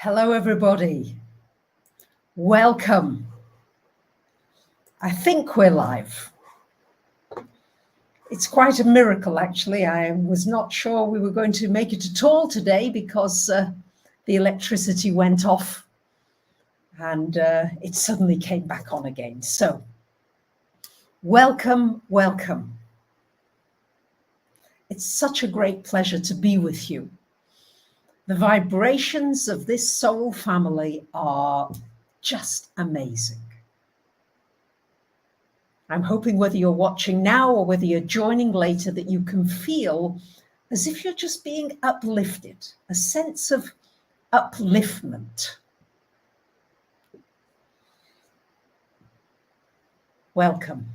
Hello, everybody. Welcome. I think we're live. It's quite a miracle, actually. I was not sure we were going to make it at all today because the electricity went off and it suddenly came back on again. So, welcome, welcome. It's such a great pleasure to be with you. The vibrations of this soul family are just amazing. I'm hoping whether you're watching now or whether you're joining later that you can feel as if you're just being uplifted, a sense of upliftment. Welcome.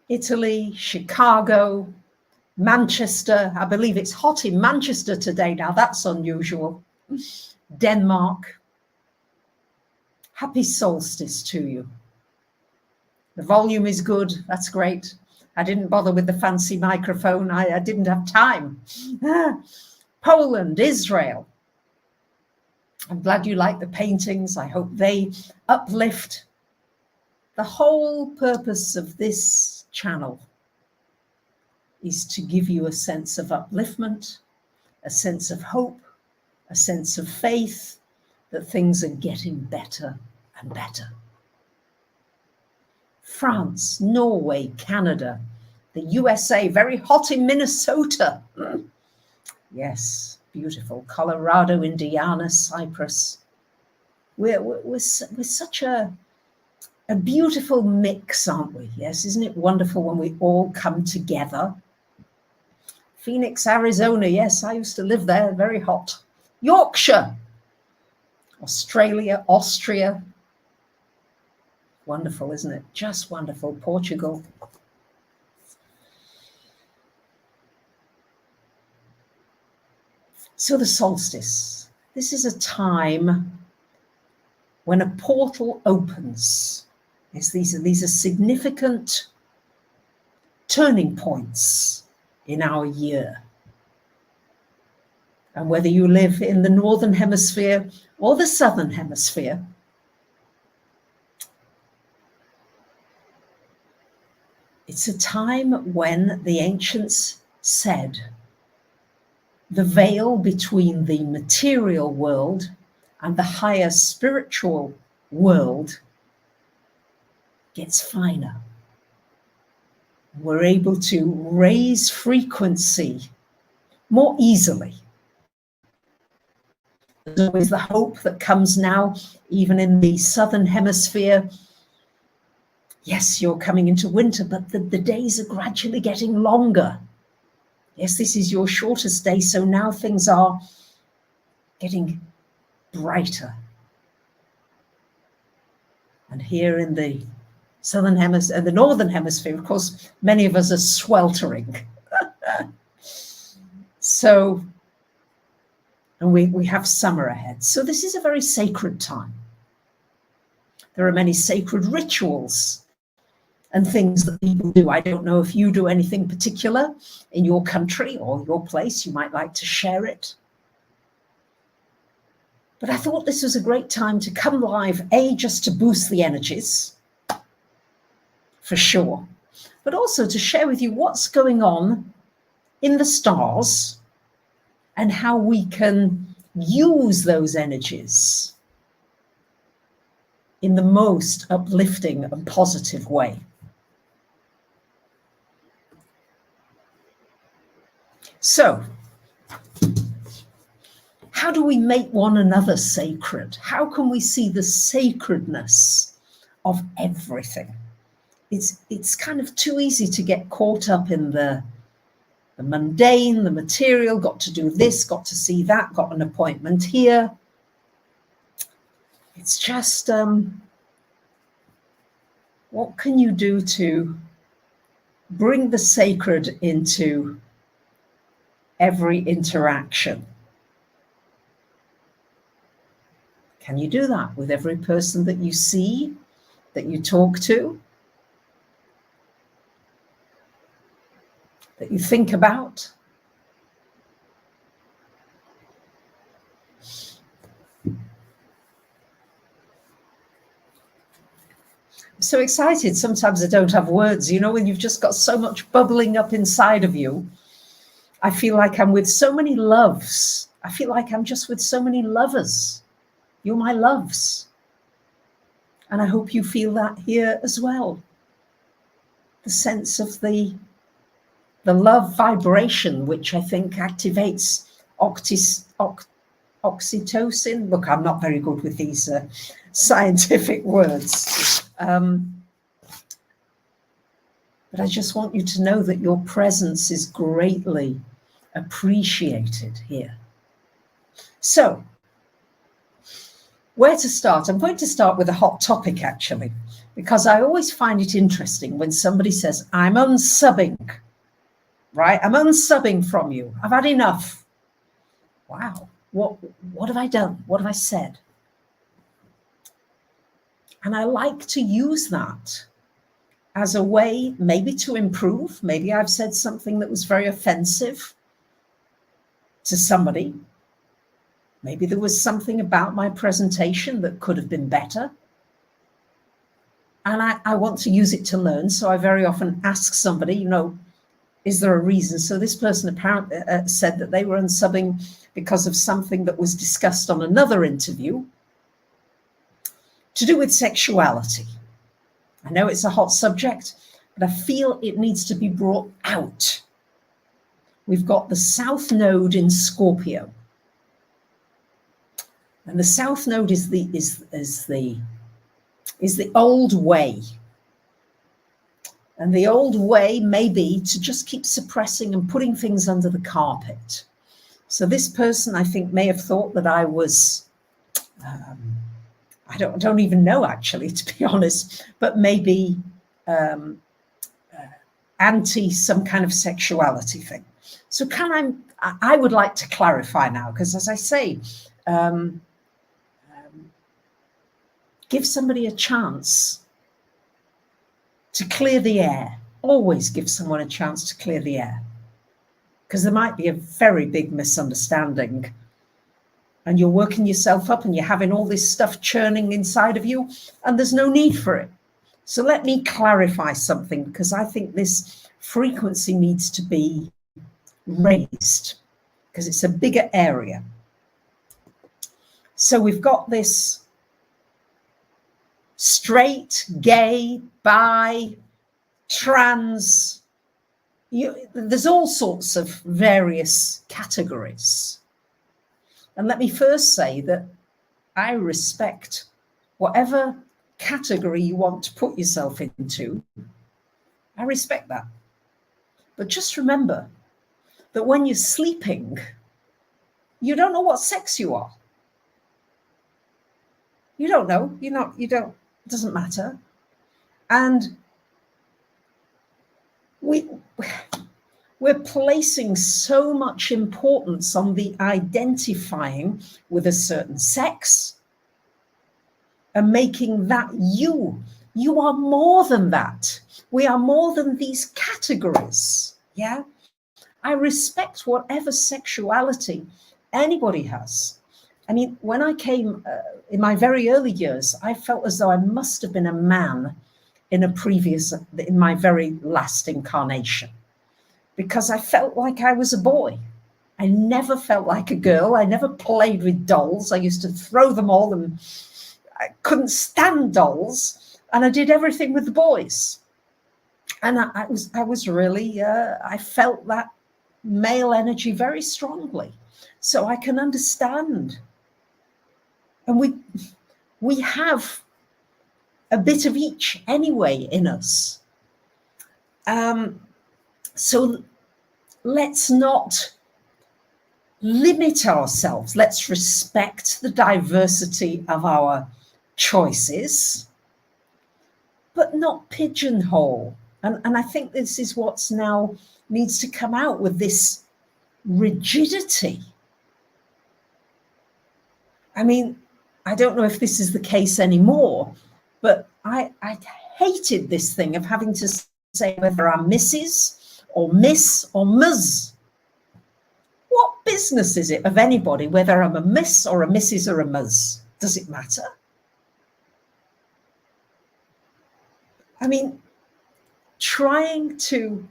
Italy, Chicago, Manchester. I believe it's hot in Manchester today. Now that's unusual. Denmark. Happy solstice to you. The volume is good. That's great. I didn't bother with the fancy microphone. I didn't have time. Poland, Israel. I'm glad you like the paintings. I hope they uplift. The whole purpose of this channel is to give you a sense of upliftment, a sense of hope, a sense of faith that things are getting better and better. France, Norway, Canada, the USA, very hot in Minnesota. Yes, beautiful. Colorado, Indiana, Cyprus. We're such a beautiful mix, aren't we? Yes, isn't it wonderful when we all come together? Phoenix, Arizona. Yes, I used to live there. Very hot. Yorkshire, Australia, Austria. Wonderful, isn't it? Just wonderful. Portugal. So the solstice. This is a time when a portal opens. Yes, these are significant turning points in our year. And whether you live in the northern hemisphere or the southern hemisphere, it's a time when the ancients said the veil between the material world and the higher spiritual world gets finer. We're able to raise frequency more easily. There's always the hope that comes now, even in the southern hemisphere. Yes, you're coming into winter, but the days are gradually getting longer. Yes, this is your shortest day, so now things are getting brighter. And here in the southern hemisphere, the northern hemisphere, of course, many of us are sweltering. So, and we have summer ahead. So this is a very sacred time. There are many sacred rituals and things that people do. I don't know if you do anything particular in your country or your place. You might like to share it. But I thought this was a great time to come live, just to boost the energies, for sure, but also to share with you what's going on in the stars and how we can use those energies in the most uplifting and positive way. So, how do we make one another sacred? How can we see the sacredness of everything? It's kind of too easy to get caught up in the mundane, the material, got to do this, got to see that, got an appointment here. It's just, what can you do to bring the sacred into every interaction? Can you do that with every person that you see, that you talk to, that you think about? so excited. Sometimes I don't have words, you know, when you've just got so much bubbling up inside of you. I feel like I'm with so many loves. I feel like I'm just with so many lovers. You're my loves. And I hope you feel that here as well. The sense of the love vibration, which I think activates oxytocin. Look, I'm not very good with these scientific words. But I just want you to know that your presence is greatly appreciated here. So, where to start? I'm going to start with a hot topic, actually, because I always find it interesting when somebody says, I'm unsubbing, right? I'm unsubbing from you. I've had enough. Wow. What have I done? What have I said? And I like to use that as a way maybe to improve. Maybe I've said something that was very offensive to somebody. Maybe there was something about my presentation that could have been better. And I want to use it to learn. So I very often ask somebody, you know, is there a reason? So this person apparently said that they were unsubbing because of something that was discussed on another interview to do with sexuality. I know it's a hot subject, but I feel it needs to be brought out. We've got the South Node in Scorpio. And the South Node is the old way. And the old way may be to just keep suppressing and putting things under the carpet. So this person, I think, may have thought that I was, I don't even know, actually, to be honest, but maybe anti some kind of sexuality thing. So I would like to clarify now, because as I say, give somebody a chance to clear the air. Always give someone a chance to clear the air, because there might be a very big misunderstanding and you're working yourself up and you're having all this stuff churning inside of you and there's no need for it. So let me clarify something, because I think this frequency needs to be raised because it's a bigger area. So we've got this straight, gay, bi, trans. There's all sorts of various categories. And let me first say that I respect whatever category you want to put yourself into. I respect that. But just remember that when you're sleeping, you don't know what sex you are. You don't know. You don't, it doesn't matter. And we're placing so much importance on the identifying with a certain sex and making that you. You are more than that. We are more than these categories. Yeah. I respect whatever sexuality anybody has. I mean, when I came in my very early years, I felt as though I must have been a man in my very last incarnation, because I felt like I was a boy. I never felt like a girl. I never played with dolls. I used to throw them all, and I couldn't stand dolls. And I did everything with the boys. And I was really, I felt that male energy very strongly. So I can understand. And we have a bit of each anyway in us. So let's not limit ourselves. Let's respect the diversity of our choices, but not pigeonhole. And I think this is what's now needs to come out with this rigidity. I mean, I don't know if this is the case anymore, but I hated this thing of having to say whether I'm Mrs. or Miss or Ms. What business is it of anybody whether I'm a Miss or a Mrs. or a Ms? Does it matter? I mean, trying to,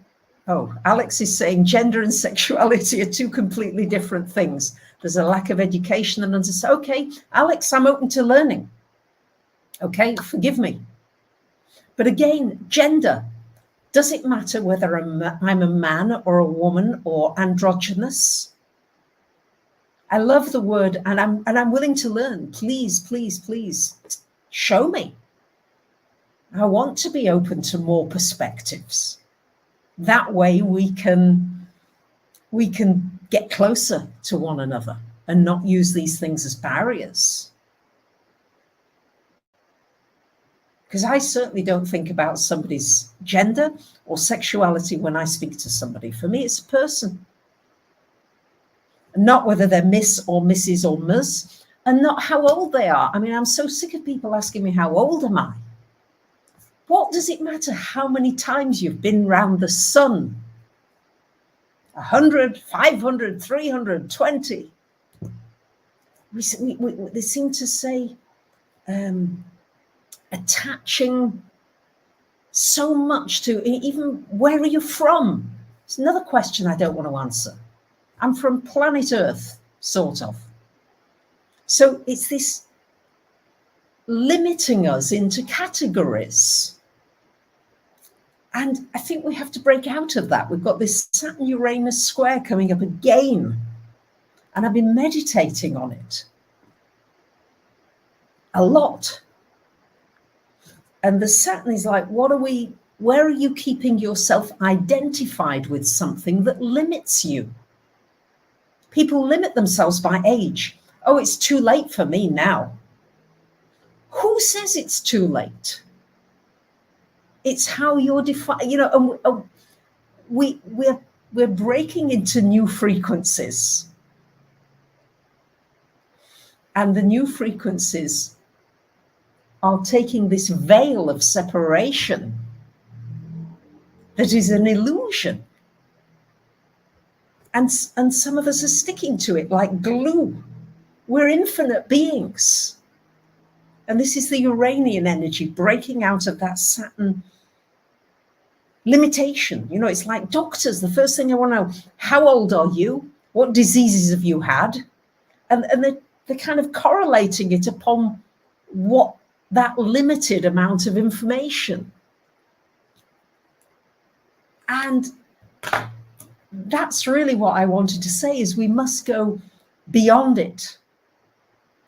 oh, Alex is saying gender and sexuality are two completely different things. There's a lack of education and understanding. Okay, Alex, I'm open to learning. Okay, forgive me. But again, gender. Does it matter whether I'm a man or a woman or androgynous? I love the word, and I'm willing to learn. Please, please, please show me. I want to be open to more perspectives. That way we can get closer to one another and not use these things as barriers. Because I certainly don't think about somebody's gender or sexuality when I speak to somebody. For me, it's a person. Not whether they're Miss or Mrs. or Ms, and not how old they are. I mean, I'm so sick of people asking me, how old am I? What does it matter how many times you've been round the sun? 100, 500, 320. They seem to say, attaching so much to even where are you from? It's another question I don't want to answer. I'm from planet Earth, sort of. So it's this limiting us into categories. And I think we have to break out of that. We've got this Saturn-Uranus square coming up again. And I've been meditating on it a lot. And the Saturn is like, where are you keeping yourself identified with something that limits you? People limit themselves by age. Oh, it's too late for me now. Who says it's too late? It's how you're defined, you know, and we're breaking into new frequencies. And the new frequencies are taking this veil of separation that is an illusion. And some of us are sticking to it like glue. We're infinite beings. And this is the Uranian energy breaking out of that Saturn limitation. You know, it's like doctors. The first thing I want to know, how old are you? What diseases have you had? And they're kind of correlating it upon what that limited amount of information. And that's really what I wanted to say, is we must go beyond it.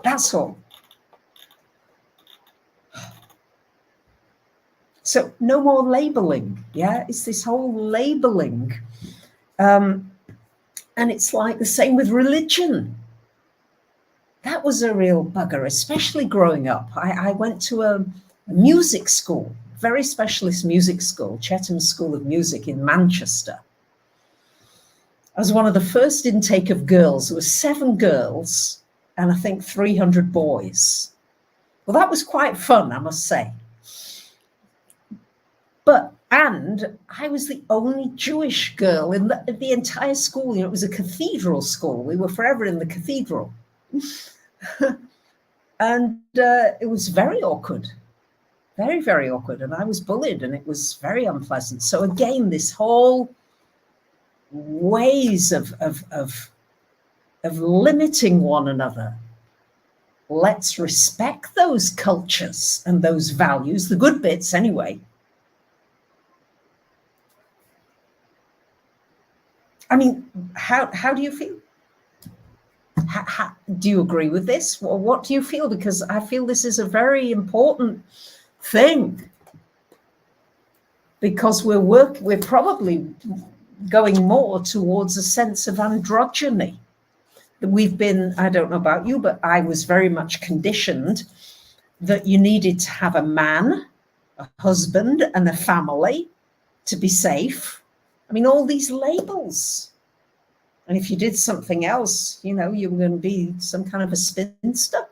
That's all. So no more labeling. Yeah, it's this whole labeling. And it's like the same with religion. That was a real bugger, especially growing up. I went to a music school, very specialist music school, Chatham School of Music in Manchester. I was one of the first intake of girls. There were 7 girls and I think 300 boys. Well, that was quite fun, I must say. And I was the only Jewish girl in the entire school. You know, it was a cathedral school. We were forever in the cathedral. And it was very awkward, very, very awkward. And I was bullied and it was very unpleasant. So again, this whole ways of limiting one another. Let's respect those cultures and those values, the good bits anyway. I mean, how do you feel? Do you agree with this? Or what do you feel? Because I feel this is a very important thing. Because we're probably going more towards a sense of androgyny. We've been, I don't know about you, but I was very much conditioned that you needed to have a man, a husband, and a family to be safe. I mean, all these labels. And if you did something else, you know, you were going to be some kind of a spinster.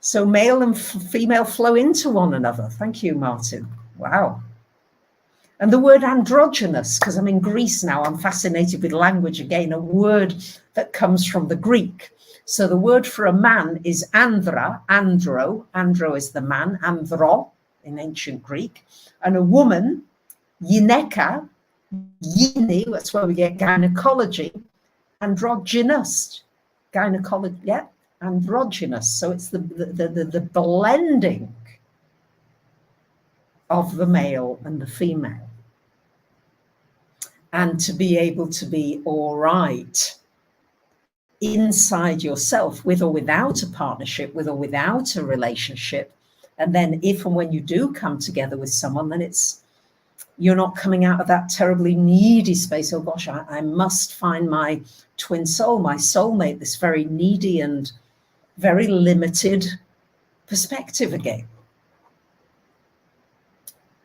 So male and female flow into one another. Thank you, Martin. Wow. And the word androgynous, because I'm in Greece now, I'm fascinated with language again, a word that comes from the Greek. So the word for a man is andra, andro. Andro is the man, andro in ancient Greek. And a woman, gyneka, gyne, that's where we get gynecology, androgynous, gynecology, yeah, androgynous. So it's the blending of the male and the female. And to be able to be all right inside yourself, with or without a partnership, with or without a relationship. And then if and when you do come together with someone, then you're not coming out of that terribly needy space. Oh gosh, I must find my twin soul, my soulmate, this very needy and very limited perspective again.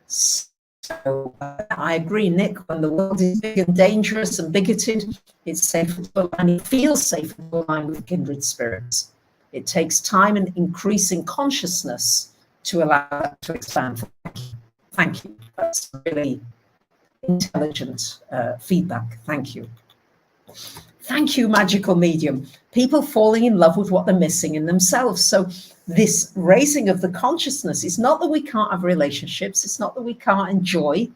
So I agree, Nick, when the world is big and dangerous and bigoted, it's safer to align, it feels safer to align with kindred spirits. It takes time and increasing consciousness to allow that to expand. Thank you. That's really intelligent feedback. Thank you. Thank you, magical medium. People falling in love with what they're missing in themselves. So this raising of the consciousness is not that we can't have relationships. It's not that we can't enjoy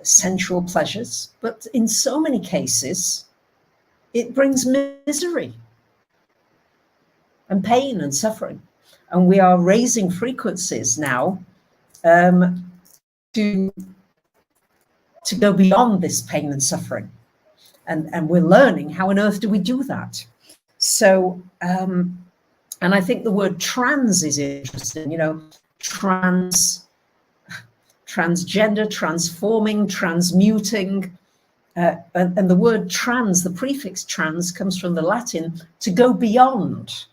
sensual pleasures. But in so many cases, it brings misery and pain and suffering. And we are raising frequencies now to go beyond this pain and suffering. And we're learning how on earth do we do that. So, and I think the word trans is interesting, you know, transgender, transforming, transmuting. And the word trans, the prefix trans, comes from the Latin to go beyond.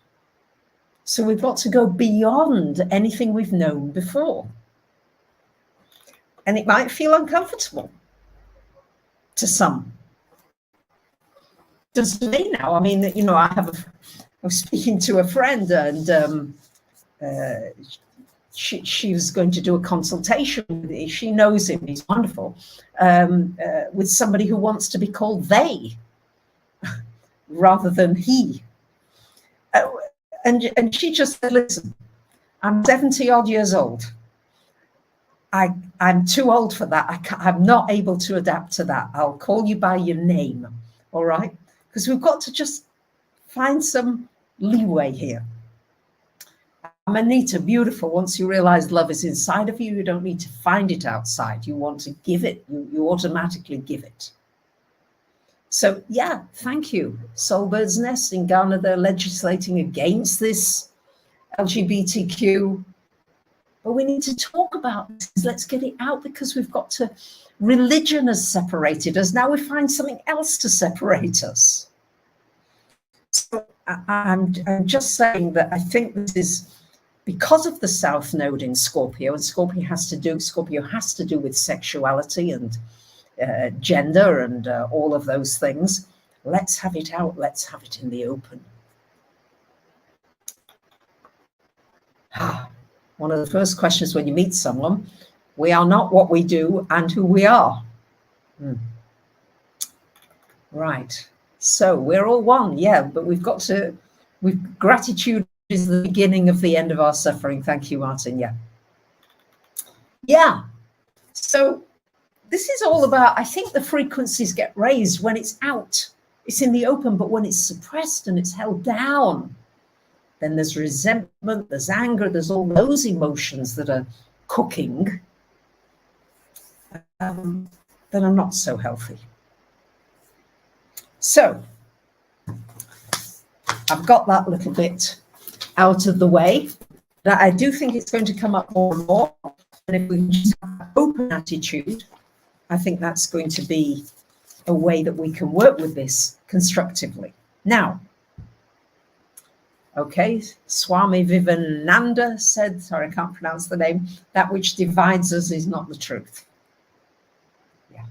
So we've got to go beyond anything we've known before. And it might feel uncomfortable to some. Just me now. I mean, you know, I was speaking to a friend, and she was going to do a consultation with me. She knows him; he's wonderful. With somebody who wants to be called they rather than he. And she just said, "Listen, I'm 70 odd years old. I'm too old for that. I'm not able to adapt to that. I'll call you by your name, all right? Because we've got to just find some leeway here." I'm Anita, beautiful. Once you realize love is inside of you, you don't need to find it outside. You want to give it. You automatically give it. So yeah, thank you. Soulbird's Nest in Ghana, they're legislating against this LGBTQ. But we need to talk about this. Let's get it out, because we've got to, religion has separated us. Now we find something else to separate us. So I'm just saying that I think this is because of the South Node in Scorpio, and Scorpio has to do with sexuality and gender and all of those things. Let's have it out. Let's have it in the open. One of the first questions when you meet someone, we are not what we do and who we are. Right. So we're all one, yeah, but gratitude is the beginning of the end of our suffering. Thank you, Martin. Yeah. Yeah. So this is all about, I think the frequencies get raised when it's out. It's in the open, but when it's suppressed and it's held down, then there's resentment, there's anger, there's all those emotions that are cooking that are not so healthy. So I've got that little bit out of the way. That I do think it's going to come up more and more. And if we can just have an open attitude, I think that's going to be a way that we can work with this constructively. Now, okay, Swami Vivekananda said, sorry, I can't pronounce the name, that which divides us is not the truth. Yeah.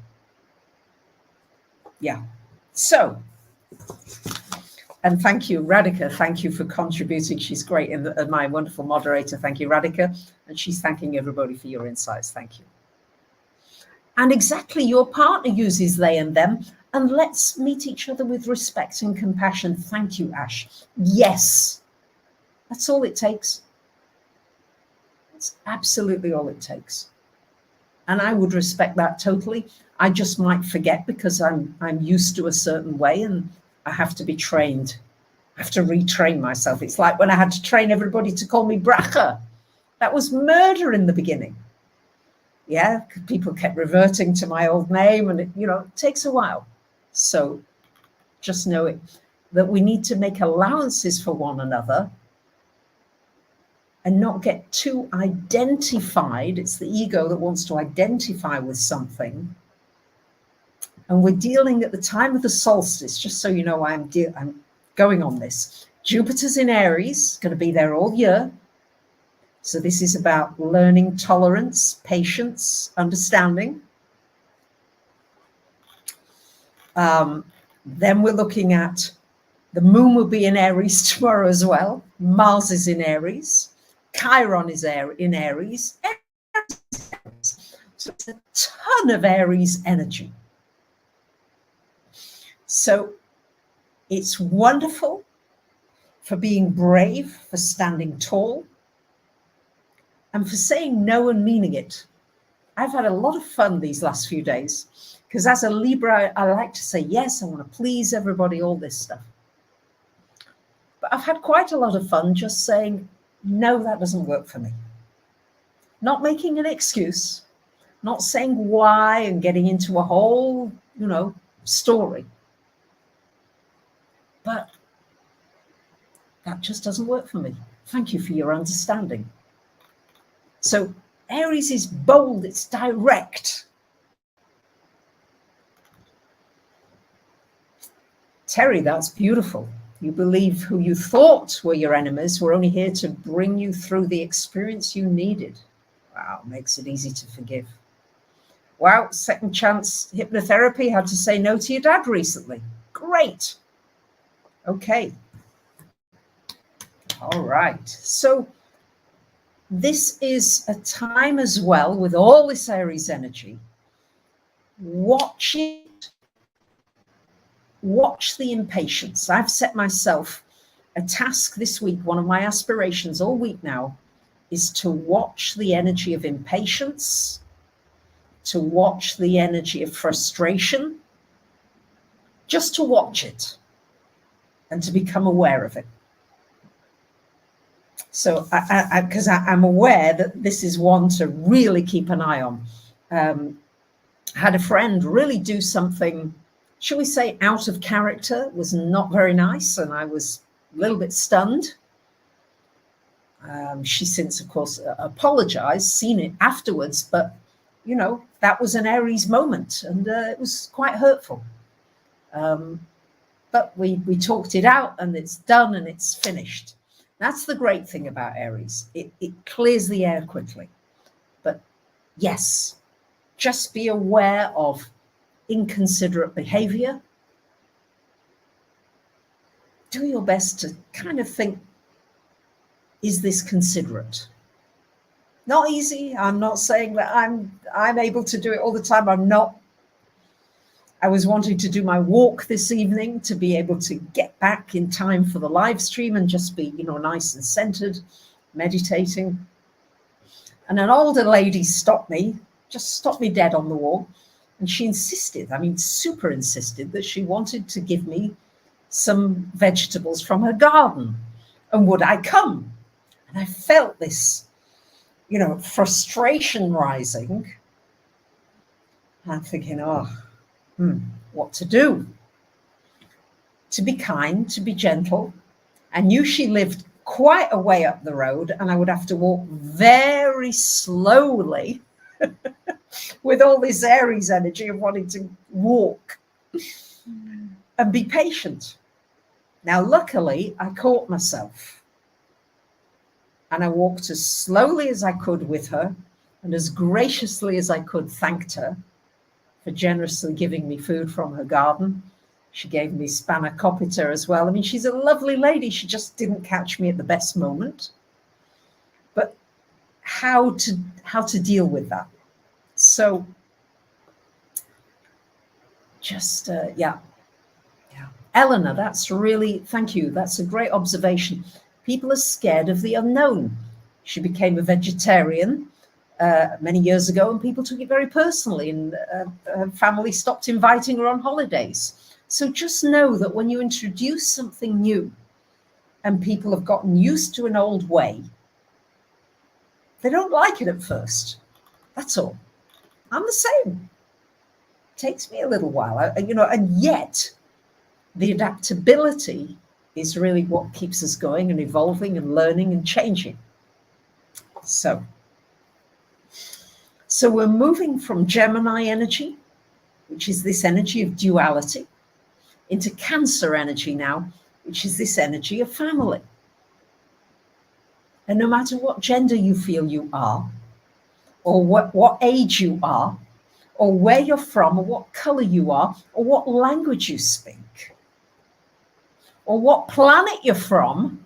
Yeah. So, and thank you, Radhika. Thank you for contributing. She's great, and my wonderful moderator. Thank you, Radhika. And she's thanking everybody for your insights. Thank you. And exactly, your partner uses they and them. And let's meet each other with respect and compassion. Thank you, Ash. Yes, that's all it takes. It's absolutely all it takes. And I would respect that totally. I just might forget because I'm used to a certain way and I have to be trained. I have to retrain myself. It's like when I had to train everybody to call me Bracha. That was murder in the beginning. Yeah, people kept reverting to my old name and it takes a while. So just know it, that we need to make allowances for one another and not get too identified. It's the ego that wants to identify with something. And we're dealing at the time of the solstice, just so you know why I'm going on this. Jupiter's in Aries, going to be there all year. So this is about learning tolerance, patience, understanding. Then we're looking at the moon will be in Aries tomorrow as well. Mars is in Aries. Chiron is in Aries. So it's a ton of Aries energy. So it's wonderful for being brave, for standing tall, and for saying no and meaning it. I've had a lot of fun these last few days because as a Libra, I like to say yes, I want to please everybody, all this stuff. But I've had quite a lot of fun just saying, no, that doesn't work for me. Not making an excuse, not saying why and getting into a whole, story. But that just doesn't work for me. Thank you for your understanding. So Aries is bold, it's direct. Terry, that's beautiful. You believe who you thought were your enemies were only here to bring you through the experience you needed. Wow, makes it easy to forgive. Wow, second chance hypnotherapy, had to say no to your dad recently. Great. Okay. All right. So this is a time as well with all this Aries energy. Watch it. Watch the impatience. I've set myself a task this week. One of my aspirations all week now is to watch the energy of impatience, to watch the energy of frustration, just to watch it and to become aware of it. So because I'm aware that this is one to really keep an eye on. Had a friend really do something, shall we say, out of character, was not very nice, and I was a little bit stunned. She since, of course, apologized, seen it afterwards, but, that was an Aries moment, and it was quite hurtful. But we talked it out, and it's done, and it's finished. That's the great thing about Aries. It clears the air quickly. But yes, just be aware of inconsiderate behavior. Do your best to kind of think, is this considerate? Not easy. I'm not saying that I'm able to do it all the time. I'm not. I was wanting to do my walk this evening to be able to get back in time for the live stream and just be, nice and centered, meditating. And an older lady stopped me dead on the wall. And she insisted, super insisted, that she wanted to give me some vegetables from her garden. And would I come? And I felt this, frustration rising. I'm thinking, what to do? To be kind, to be gentle. I knew she lived quite a way up the road and I would have to walk very slowly with all this Aries energy of wanting to walk and be patient. Now, luckily, I caught myself and I walked as slowly as I could with her and as graciously as I could thanked her for generously giving me food from her garden. She gave me spanakopita as well. She's a lovely lady. She just didn't catch me at the best moment. But how to deal with that? So Just, yeah. Eleanor, thank you. That's a great observation. People are scared of the unknown. She became a vegetarian many years ago, and people took it very personally, and her family stopped inviting her on holidays. So just know that when you introduce something new and people have gotten used to an old way, they don't like it at first. That's all. I'm the same. It takes me a little while, and yet the adaptability is really what keeps us going and evolving and learning and changing. So we're moving from Gemini energy, which is this energy of duality, into Cancer energy now, which is this energy of family. And no matter what gender you feel you are, or what age you are, or where you're from, or what color you are, or what language you speak, or what planet you're from,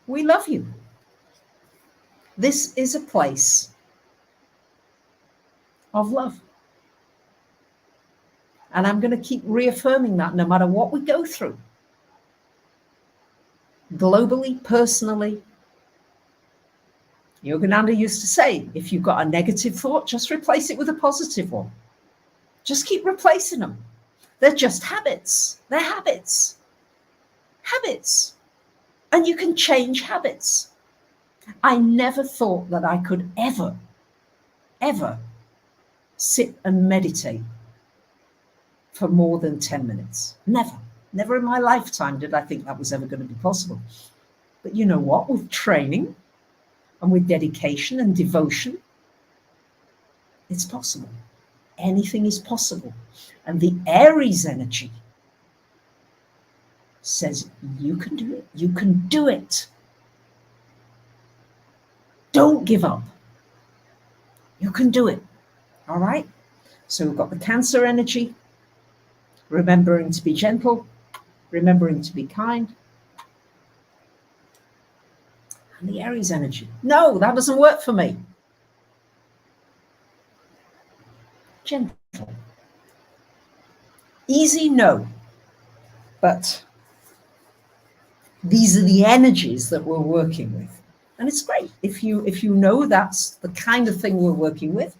we love you. This is a place of love. And I'm going to keep reaffirming that no matter what we go through. Globally, personally. Yogananda used to say, if you've got a negative thought, just replace it with a positive one. Just keep replacing them. They're just habits. They're habits. Habits. And you can change habits. I never thought that I could ever sit and meditate for more than 10 minutes. Never in my lifetime did I think that was ever going to be possible. But you know what? With training and with dedication and devotion, it's possible. Anything is possible. And the Aries energy says, you can do it. You can do it. Don't give up. You can do it. All right? So we've got the Cancer energy, remembering to be gentle, remembering to be kind. And the Aries energy. No, that doesn't work for me. Gentle. Easy, no. But these are the energies that we're working with. And it's great. If you know that's the kind of thing we're working with,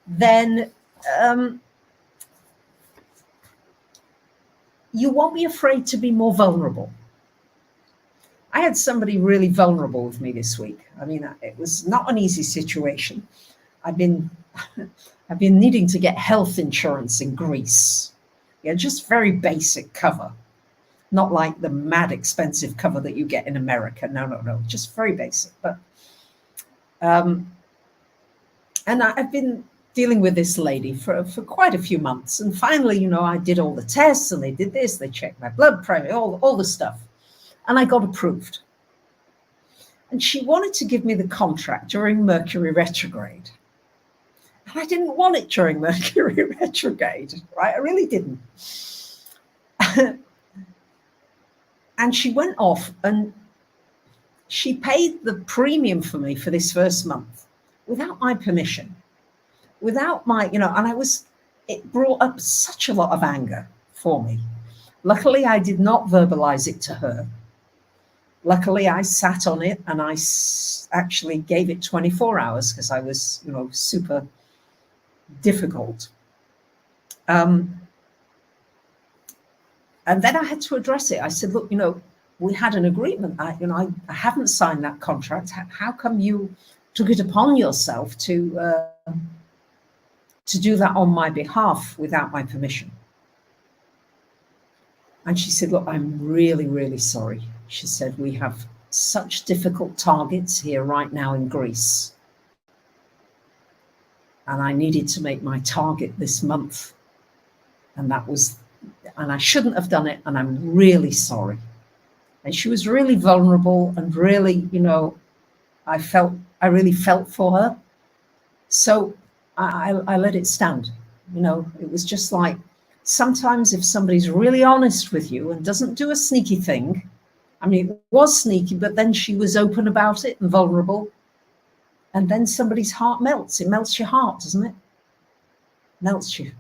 then you won't be afraid to be more vulnerable. I had somebody really vulnerable with me this week. I mean, it was not an easy situation. I've been needing to get health insurance in Greece. Yeah, just very basic cover. Not like the mad expensive cover that you get in America. No. Just very basic. But and I've been dealing with this lady for quite a few months. And finally, I did all the tests and they did this. They checked my blood pressure, all the stuff. And I got approved. And she wanted to give me the contract during Mercury retrograde. And I didn't want it during Mercury retrograde, right? I really didn't. And she went off and she paid the premium for me for this first month without my permission, without my, and it brought up such a lot of anger for me. Luckily, I did not verbalize it to her. Luckily, I sat on it and I actually gave it 24 hours because I was, super difficult. And then I had to address it. I said, look, we had an agreement. I haven't signed that contract. How come you took it upon yourself to do that on my behalf without my permission? And she said, look, I'm really, really sorry. She said, we have such difficult targets here right now in Greece. And I needed to make my target this month. And I shouldn't have done it. And I'm really sorry. And she was really vulnerable and really, I really felt for her. So I let it stand. It was just like, sometimes if somebody's really honest with you and doesn't do a sneaky thing, I mean, it was sneaky, but then she was open about it and vulnerable. And then somebody's heart melts. It melts your heart, doesn't it? melts you.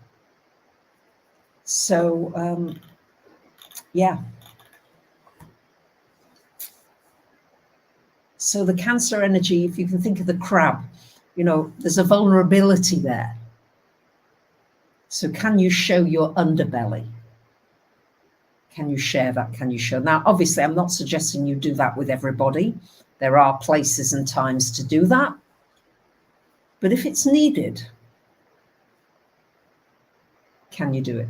So, yeah. So the Cancer energy, if you can think of the crab, you know, there's a vulnerability there. So can you show your underbelly? Can you share that? Can you show? Now, obviously, I'm not suggesting you do that with everybody. There are places and times to do that. But if it's needed, can you do it?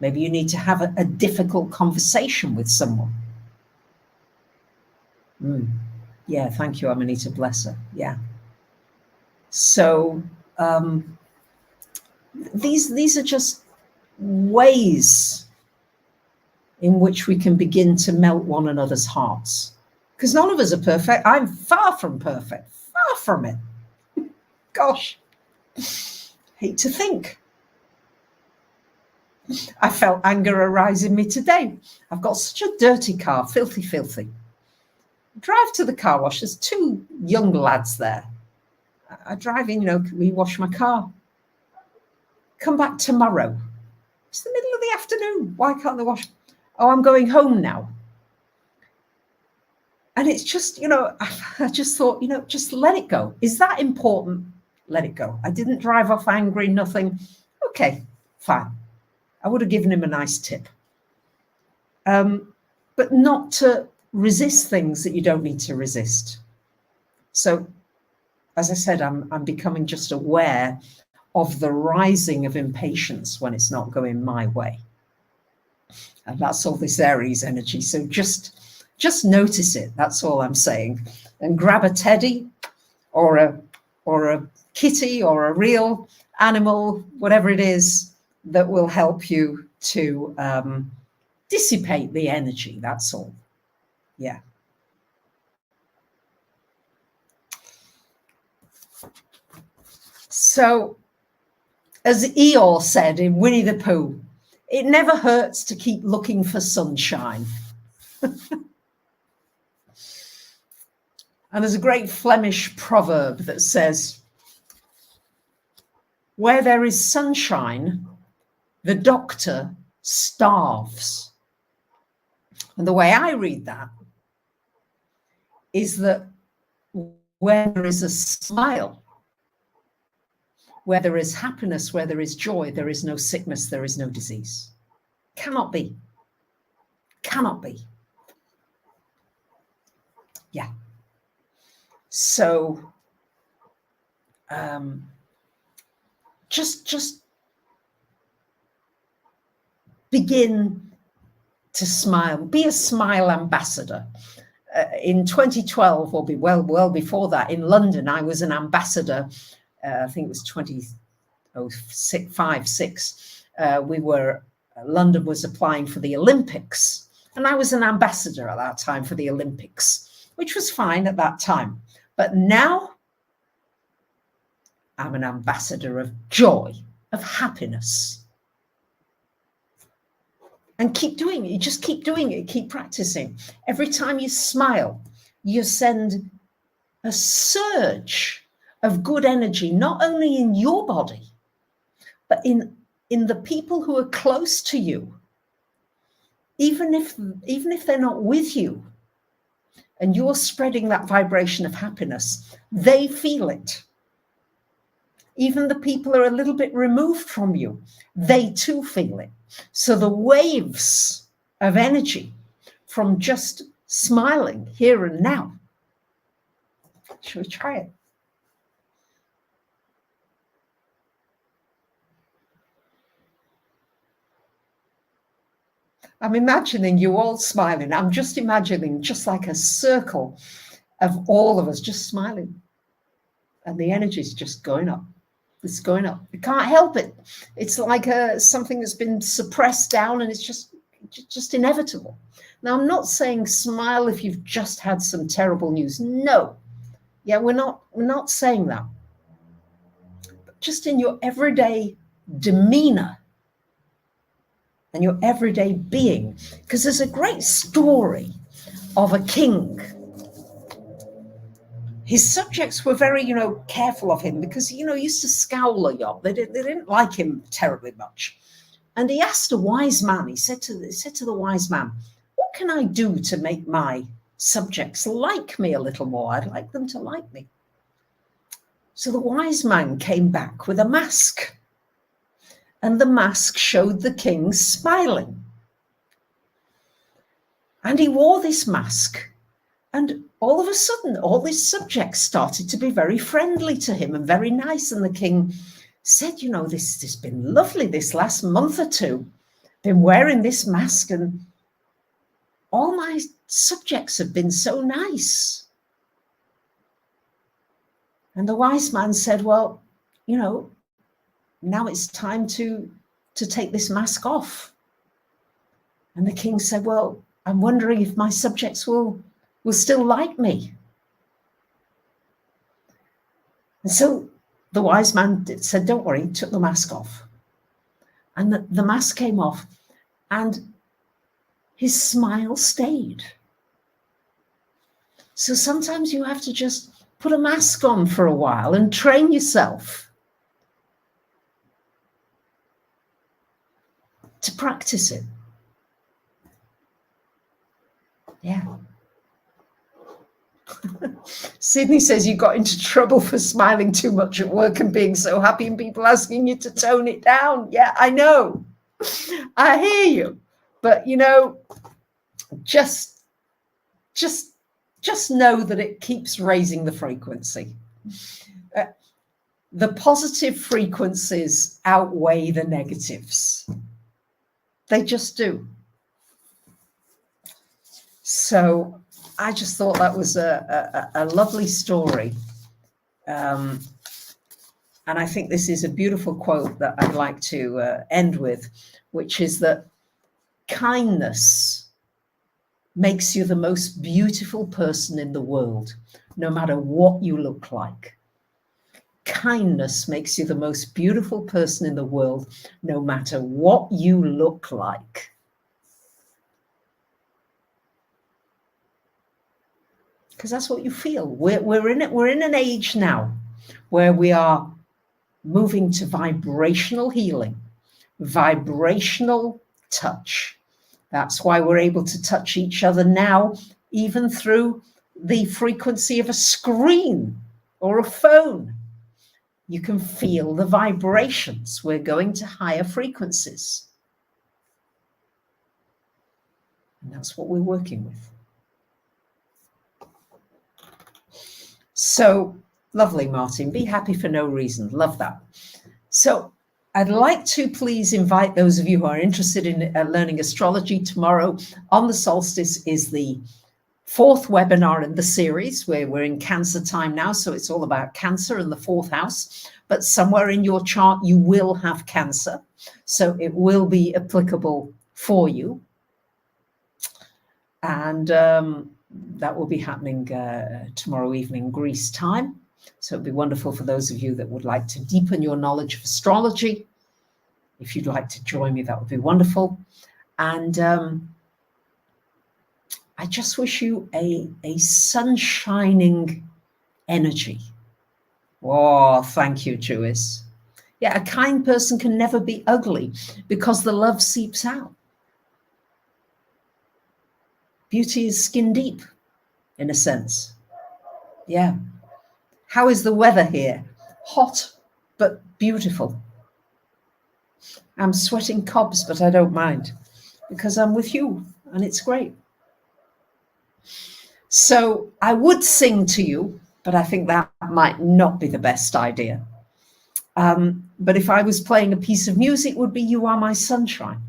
Maybe you need to have a difficult conversation with someone. Yeah, thank you, Amanita, bless her. Yeah. So these are just ways in which we can begin to melt one another's hearts. Because none of us are perfect. I'm far from perfect, far from it. Gosh, hate to think. I felt anger arise in me today. I've got such a dirty car, filthy, filthy. Drive to the car wash. There's two young lads there. I drive in, you know, can we wash my car? Come back tomorrow. It's the middle of the afternoon. Why can't they wash? Oh, I'm going home now. And it's just, you know, I just thought, you know, just let it go. Is that important? Let it go. I didn't drive off angry, nothing. Okay, fine. I would have given him a nice tip. But not to resist things that you don't need to resist. So, as I said, I'm becoming just aware of the rising of impatience when it's not going my way. And that's all this Aries energy. So just notice it. That's all I'm saying. And grab a teddy or a kitty or a real animal, whatever it is, that will help you to dissipate the energy. That's all. Yeah. So, as Eeyore said in Winnie the Pooh, it never hurts to keep looking for sunshine. And there's a great Flemish proverb that says, where there is sunshine, the doctor starves. And the way I read that is that where there is a smile, where there is happiness, where there is joy, there is no sickness, there is no disease. Cannot be. Cannot be. Yeah. So just begin to smile. Be a smile ambassador. In 2012, or well before that, in London, I was an ambassador. I think it was 2005-6. London was applying for the Olympics, and I was an ambassador at that time for the Olympics, which was fine at that time. But now I'm an ambassador of joy, of happiness. And keep doing it. You just keep doing it. Keep practicing. Every time you smile, you send a surge of good energy, not only in your body, but in the people who are close to you. Even if they're not with you, and you're spreading that vibration of happiness, they feel it. Even the people who are a little bit removed from you, they too feel it. So the waves of energy from just smiling here and now. Shall we try it? I'm imagining you all smiling. I'm just imagining just like a circle of all of us just smiling. And the energy is just going up. It's going up. You can't help it. It's like something that's been suppressed down, and it's just inevitable. Now, I'm not saying smile if you've just had some terrible news. No. Yeah, we're not saying that. But just in your everyday demeanor and your everyday being, because there's a great story of a king his subjects were very, careful of him because, he used to scowl a lot. They didn't like him terribly much. And he asked a wise man, he said to the wise man, what can I do to make my subjects like me a little more? I'd like them to like me. So the wise man came back with a mask, and the mask showed the king smiling. And he wore this mask, and all of a sudden, all his subjects started to be very friendly to him and very nice. And the king said, this has been lovely this last month or two. Been wearing this mask, and all my subjects have been so nice. And the wise man said, well, now it's time to take this mask off. And the king said, well, I'm wondering if my subjects will still like me. And so the wise man said, don't worry, took the mask off. And the mask came off, and his smile stayed. So sometimes you have to just put a mask on for a while and train yourself to practice it. Yeah. Sydney says you got into trouble for smiling too much at work and being so happy and people asking you to tone it down. Yeah, I know. I hear you. But, just know that it keeps raising the frequency. The positive frequencies outweigh the negatives. They just do. So I just thought that was a lovely story. And I think this is a beautiful quote that I'd like to end with, which is that kindness makes you the most beautiful person in the world, no matter what you look like. Kindness makes you the most beautiful person in the world, no matter what you look like. Because that's what you feel. We're in an age now where we are moving to vibrational healing, vibrational touch. That's why we're able to touch each other now, even through the frequency of a screen or a phone. You can feel the vibrations. We're going to higher frequencies. And that's what we're working with. So lovely, Martin. Be happy for no reason. Love that. So I'd like to please invite those of you who are interested in learning astrology. Tomorrow on the solstice is the 4th webinar in the series, where we're in Cancer time now. So it's all about Cancer in the 4th house. But somewhere in your chart, you will have Cancer. So it will be applicable for you. And that will be happening tomorrow evening, Greece time. So it'd be wonderful for those of you that would like to deepen your knowledge of astrology. If you'd like to join me, that would be wonderful. And I just wish you a sunshining energy. Oh, thank you, Jewis. Yeah, a kind person can never be ugly because the love seeps out. Beauty is skin deep, in a sense. Yeah. How is the weather here? Hot, but beautiful. I'm sweating cobs, but I don't mind because I'm with you and it's great. So I would sing to you, but I think that might not be the best idea. But if I was playing a piece of music, it would be You Are My Sunshine.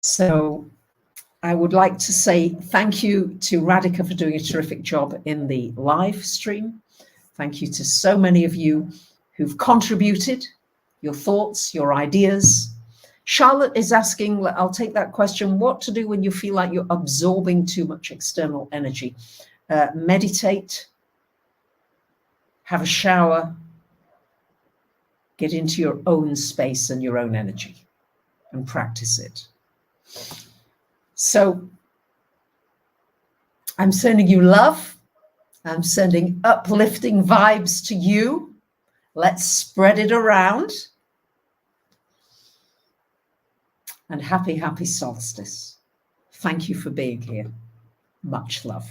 So I would like to say thank you to Radhika for doing a terrific job in the live stream. Thank you to so many of you who've contributed your thoughts, your ideas. Charlotte is asking, I'll take that question, what to do when you feel like you're absorbing too much external energy. Meditate, have a shower, get into your own space and your own energy and practice it. So I'm sending you love. I'm sending uplifting vibes to you. Let's spread it around. And happy, happy solstice. Thank you for being here. Much love.